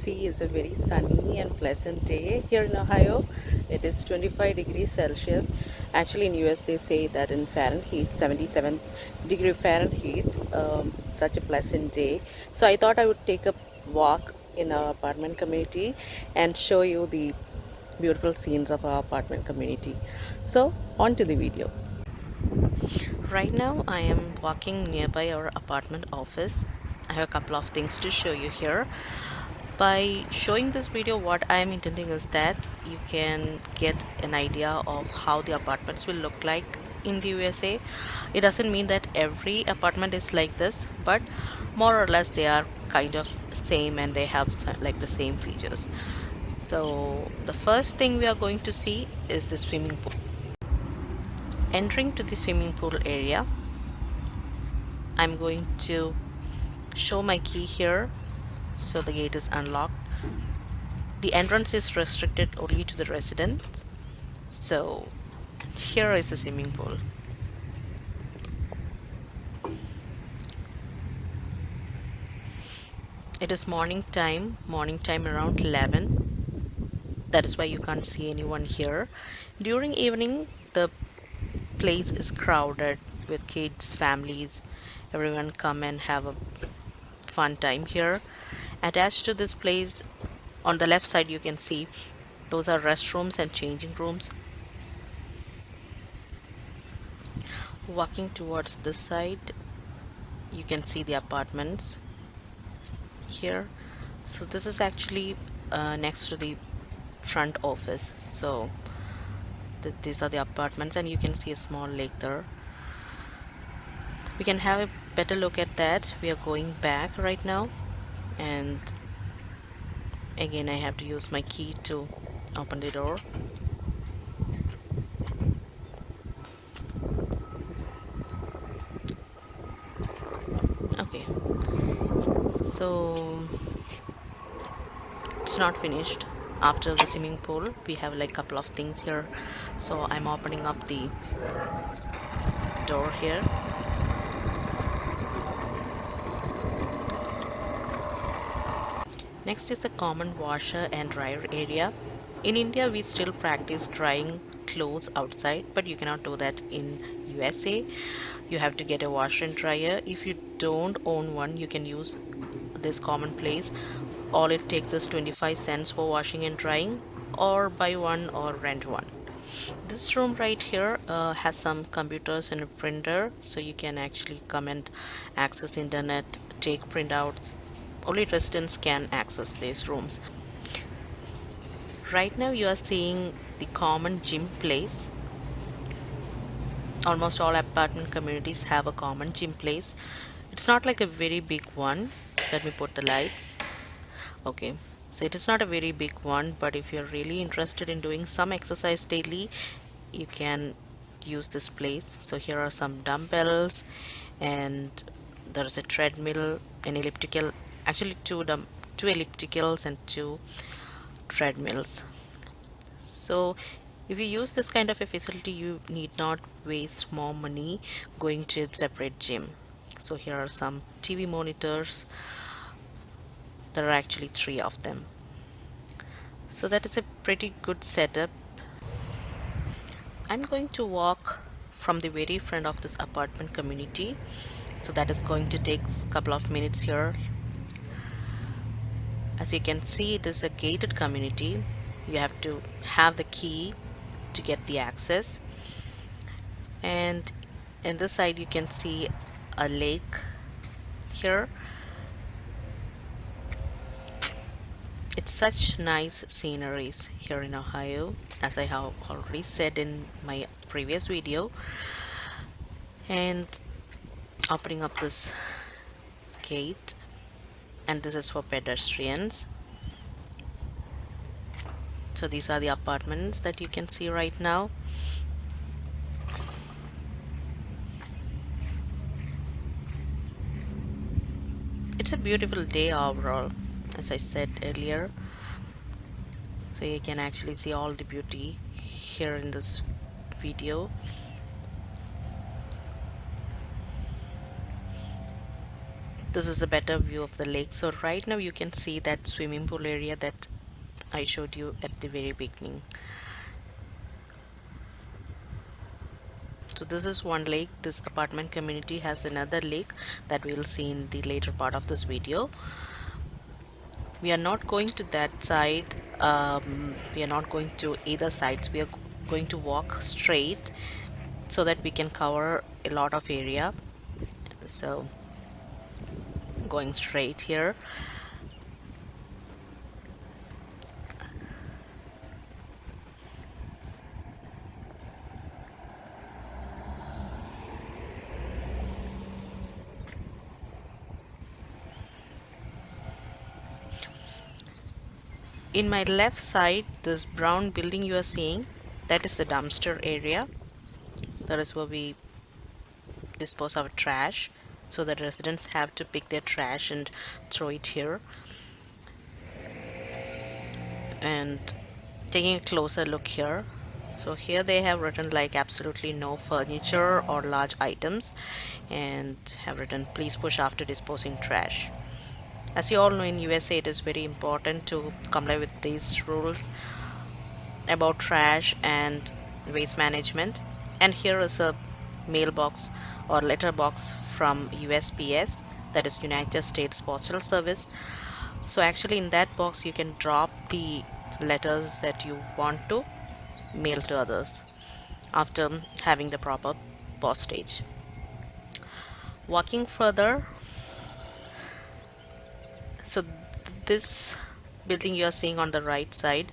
see is a very sunny and pleasant day here in Ohio. It is 25 degrees Celsius. Actually, in US they say that in Fahrenheit, 77-degree Fahrenheit. Such a pleasant day. So I thought I would take a walk in our apartment community and show you the beautiful scenes of our apartment community. So on to the video. Right now I am walking nearby our apartment office. I have a couple of things to show you here. By showing this video, what I am intending is that you can get an idea of how the apartments will look like in the USA. It doesn't mean that every apartment is like this, but more or less they are kind of same and they have like the same features. So the first thing we are going to see is the swimming pool. Entering to the swimming pool area, I'm going to show my key here so the gate is unlocked. The entrance is restricted only to the residents. So here is the swimming pool. It is morning time around 11. That is why you can't see anyone here. During evening, the place is crowded with kids, families. Everyone come and have a fun time here. Attached to this place, on the left side, you can see those are restrooms and changing rooms. Walking towards this side, you can see the apartments here. So this is actually next to the front office. So these are the apartments, and you can see a small lake there. We can have a better look at that. We are going back right now, and again I have to use my key to open the door. Okay, so it's not finished. After the swimming pool, we have like a couple of things here. So I'm opening up the door here. Next is the common washer and dryer area. In India, we still practice drying clothes outside, but you cannot do that in USA. You have to get a washer and dryer. If you don't own one, you can use this common place. All it takes is 25 cents for washing and drying, or buy one or rent one. This room right here has some computers and a printer, so you can actually come and access internet, take printouts. Only residents can access these rooms. Right now you are seeing the common gym place. Almost all apartment communities have a common gym place. It's not like a very big one. Let me put the lights. Okay, so it is not a very big one, but if you're really interested in doing some exercise daily, you can use this place. So here are some dumbbells, and there's a treadmill, an elliptical, actually two ellipticals and two treadmills. So if you use this kind of a facility, you need not waste more money going to a separate gym. So here are some TV monitors. There are actually three of them. So that is a pretty good setup. I'm going to walk from the very front of this apartment community. So that is going to take a couple of minutes here. As you can see, it is a gated community. You have to have the key to get the access. And in this side you can see a lake here. It's such nice sceneries here in Ohio, as I have already said in my previous video. And opening up this gate, and this is for pedestrians. So these are the apartments that you can see right now. It's a beautiful day overall, as I said earlier. So you can actually see all the beauty here in this video. This is a better view of the lake. So right now you can see that swimming pool area that I showed you at the very beginning. So this is one lake. This apartment community has another lake that we'll see in the later part of this video. We are not going to that side. We are not going to either sides. We are going to walk straight so that we can cover a lot of area. So going straight here. In my left side, this brown building you are seeing, that is the dumpster area. That is where we dispose our trash. So the residents have to pick their trash and throw it here. And taking a closer look here. So here they have written like absolutely no furniture or large items, and have written please push after disposing trash. As you all know, in USA it is very important to comply with these rules about trash and waste management. And here is a mailbox or letterbox from USPS, that is United States Postal Service. So actually in that box you can drop the letters that you want to mail to others after having the proper postage. Walking further, so this building you are seeing on the right side,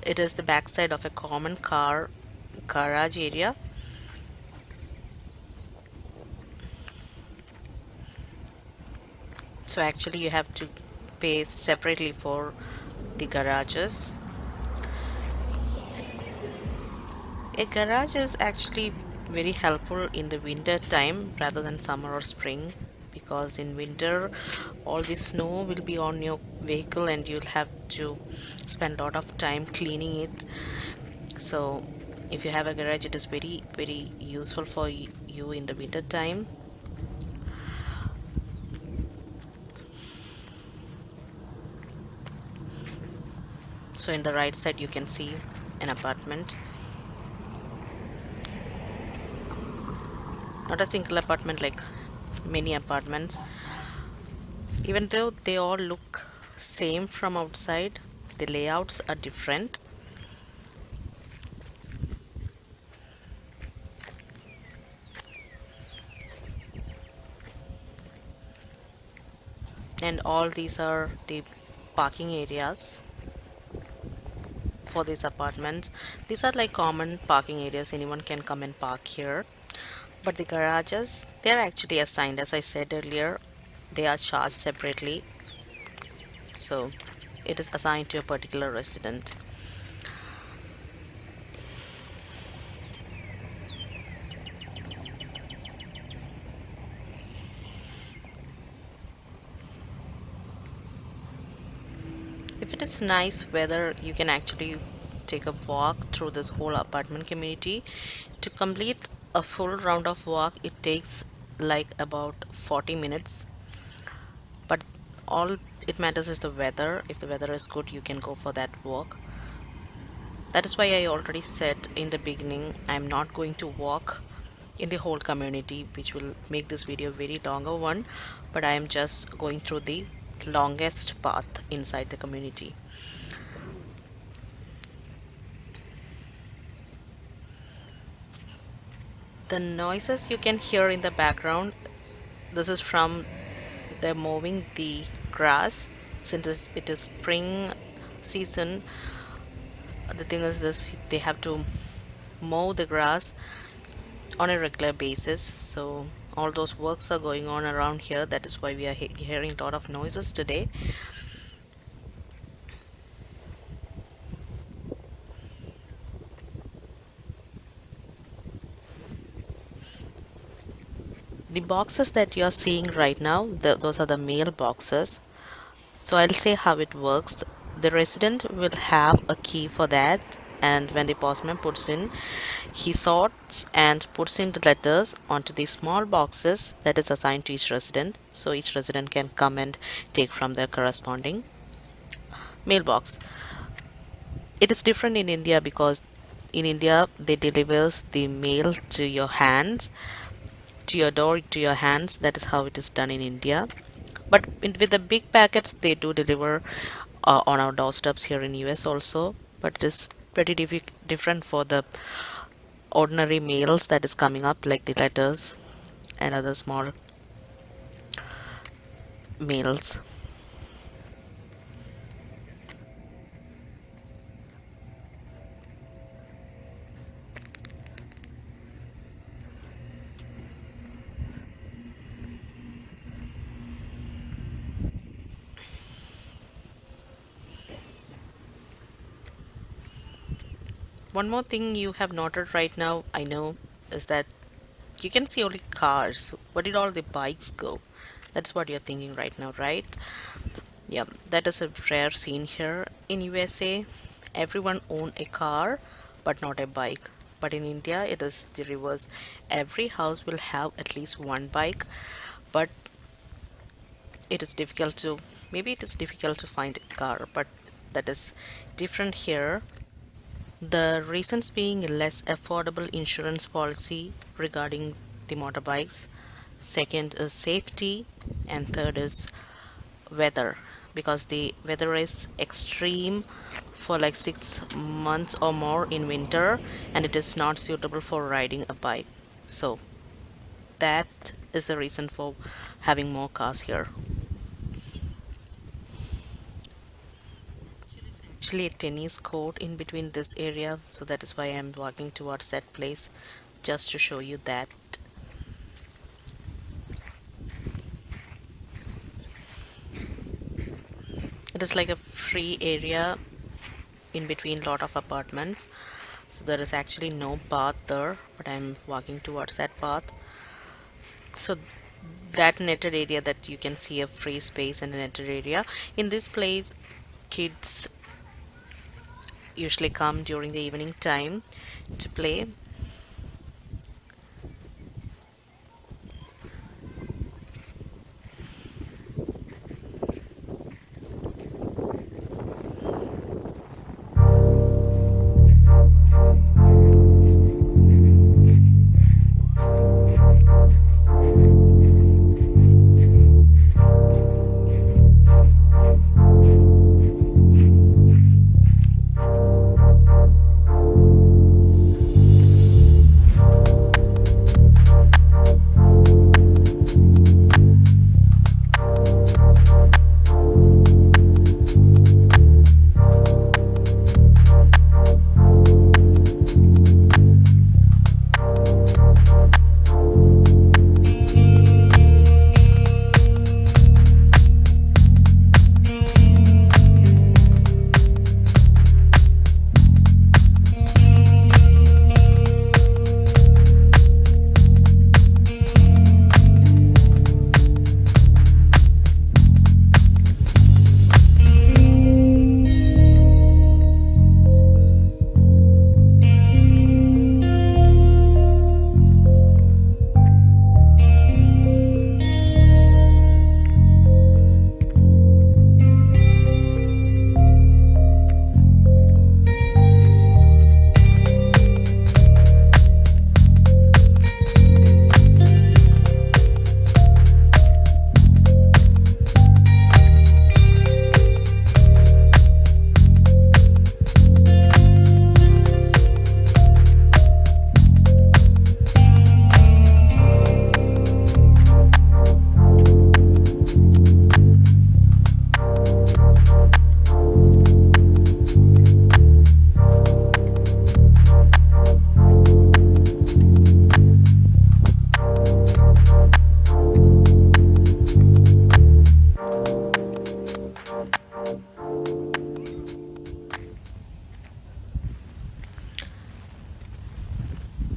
it is the backside of a common car garage area. So actually you have to pay separately for the garages. A garage is actually very helpful in the winter time rather than summer or spring, because in winter all the snow will be on your vehicle and you'll have to spend a lot of time cleaning it. So if you have a garage, it is very useful for you in the winter time. So in the right side you can see an apartment, not a single apartment, like many apartments. Even though they all look same from outside, the layouts are different. And all these are the parking areas for these apartments. These are like common parking areas, anyone can come and park here. But the garages, they're actually assigned, as I said earlier, they are charged separately. So it is assigned to a particular resident. If it is nice weather, you can actually take a walk through this whole apartment community. To complete a full round of walk, it takes like about 40 minutes. But all it matters is the weather. If the weather is good, you can go for that walk. That is why I already said in the beginning, I'm not going to walk in the whole community, which will make this video very longer one, but I am just going through the longest path inside the community. The noises you can hear in the background, this is from they're mowing the grass. Since it is spring season, the thing is this, they have to mow the grass on a regular basis. So all those works are going on around here. That is why we are hearing a lot of noises today. The boxes that you're seeing right now, those are the mailboxes. So I'll say how it works. The resident will have a key for that, and when the postman puts in, he sorts and puts in the letters onto the small boxes that is assigned to each resident, so each resident can come and take from their corresponding mailbox. It is different in India because in India they delivers the mail to your hands, to your door, to your hands. That is how it is done in India. But with the big packets, they do deliver on our doorsteps here in US also. But it is pretty different for the ordinary mails that is coming up, like the letters and other small mails. One more thing you have noted right now, I know, is that you can see only cars. Where did all the bikes go? That's what you're thinking right now, right? Yeah, that is a rare scene here in USA. Everyone own a car, but not a bike. But in India, it is the reverse. Every house will have at least one bike, but it is difficult to, maybe it is difficult to find a car, but that is different here. The reasons being less affordable insurance policy regarding the motorbikes. Second is safety, and third is weather, because the weather is extreme for like 6 months or more in winter, and it is not suitable for riding a bike. So that is the reason for having more cars here. Actually, a tennis court in between this area, so that is why I'm walking towards that place, just to show you that it is like a free area in between lot of apartments. So there is actually no path there, but I'm walking towards that path. So that netted area, that you can see a free space and a netted area. In this place, kids usually come during the evening time to play.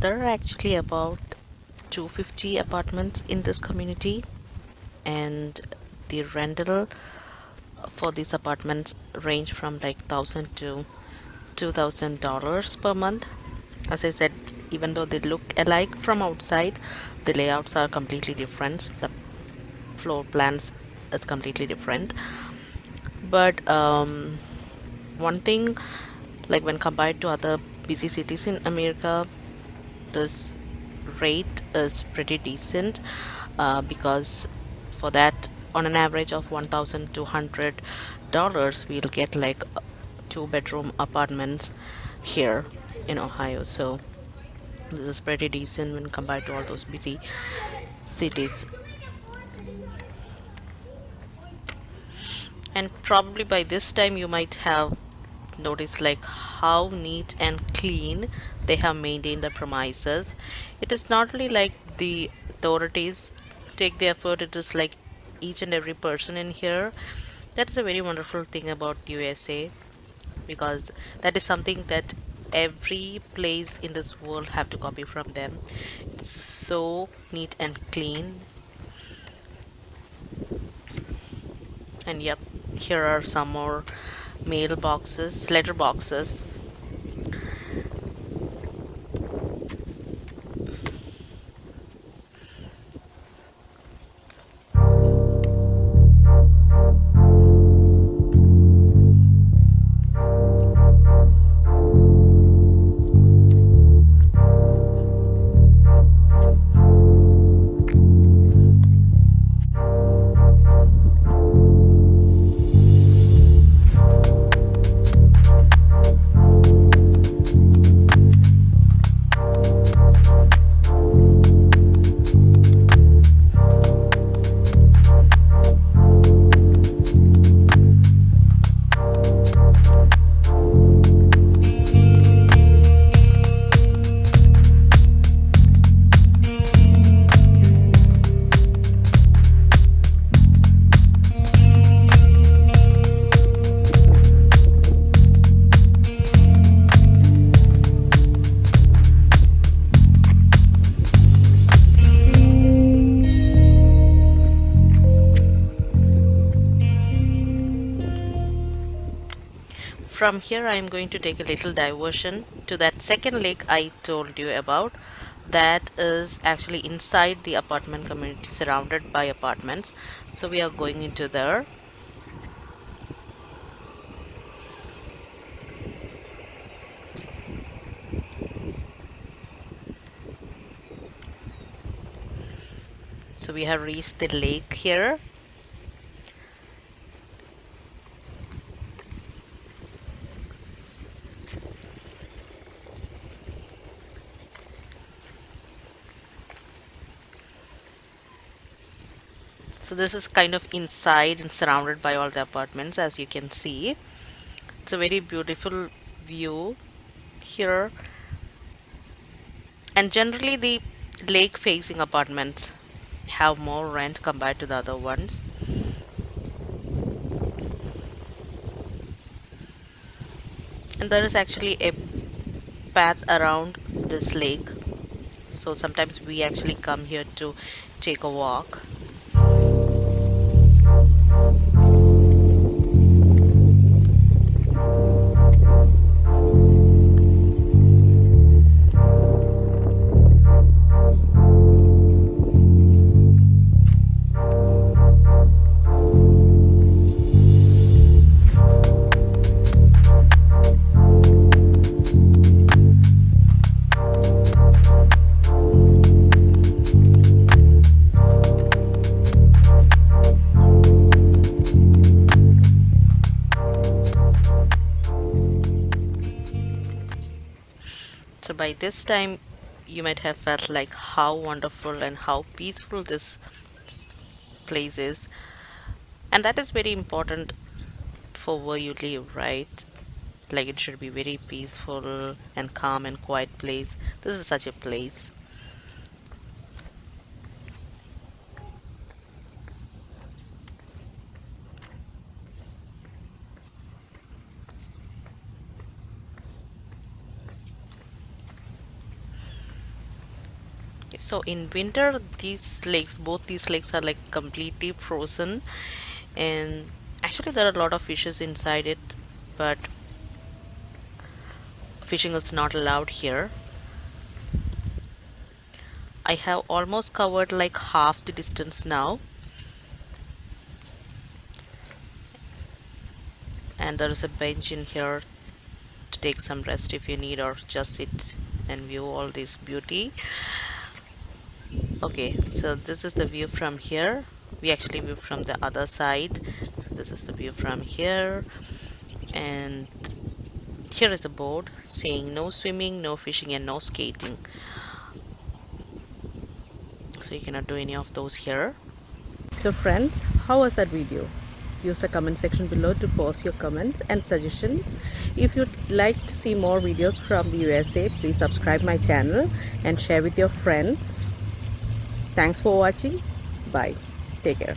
There are actually about 250 apartments in this community, and the rental for these apartments range from like 1000 to $2,000 per month. As I said, even though they look alike from outside, the layouts are completely different. The floor plans is completely different. But one thing, like when compared to other busy cities in America, this rate is pretty decent because for that, on an average of $1,200, we'll get like two-bedroom apartments here in Ohio. So this is pretty decent when compared to all those busy cities. And probably by this time you might have noticed like how neat and clean they have maintained the premises. It is not only like the authorities take the effort, it is like each and every person in here. That is a very wonderful thing about USA, because that is something that every place in this world have to copy from them. It's so neat and clean. And yep, here are some more mailboxes, letter boxes. From here, I am going to take a little diversion to that second lake I told you about. That is actually inside the apartment community, surrounded by apartments. So we are going into there. So we have reached the lake here. So this is kind of inside and surrounded by all the apartments, as you can see. It's a very beautiful view here. And generally, the lake facing apartments have more rent compared to the other ones. And there is actually a path around this lake. So sometimes we actually come here to take a walk. So by this time, you might have felt like how wonderful and how peaceful this place is. And that is very important for where you live, right? Like it should be very peaceful and calm and quiet place. This is such a place. So in winter, these lakes, both these lakes are like completely frozen, and actually there are a lot of fishes inside it, but fishing is not allowed here. I have almost covered like half the distance now, and there is a bench in here to take some rest if you need, or just sit and view all this beauty. Okay, so this is the view from here. We actually view from the other side. So this is the view from here, and here is a board saying no swimming, no fishing, and no skating. So you cannot do any of those here. So friends, how was that video? Use the comment section below to post your comments and suggestions. If you'd like to see more videos from the USA, please subscribe my channel and share with your friends. Thanks for watching. Bye. Take care.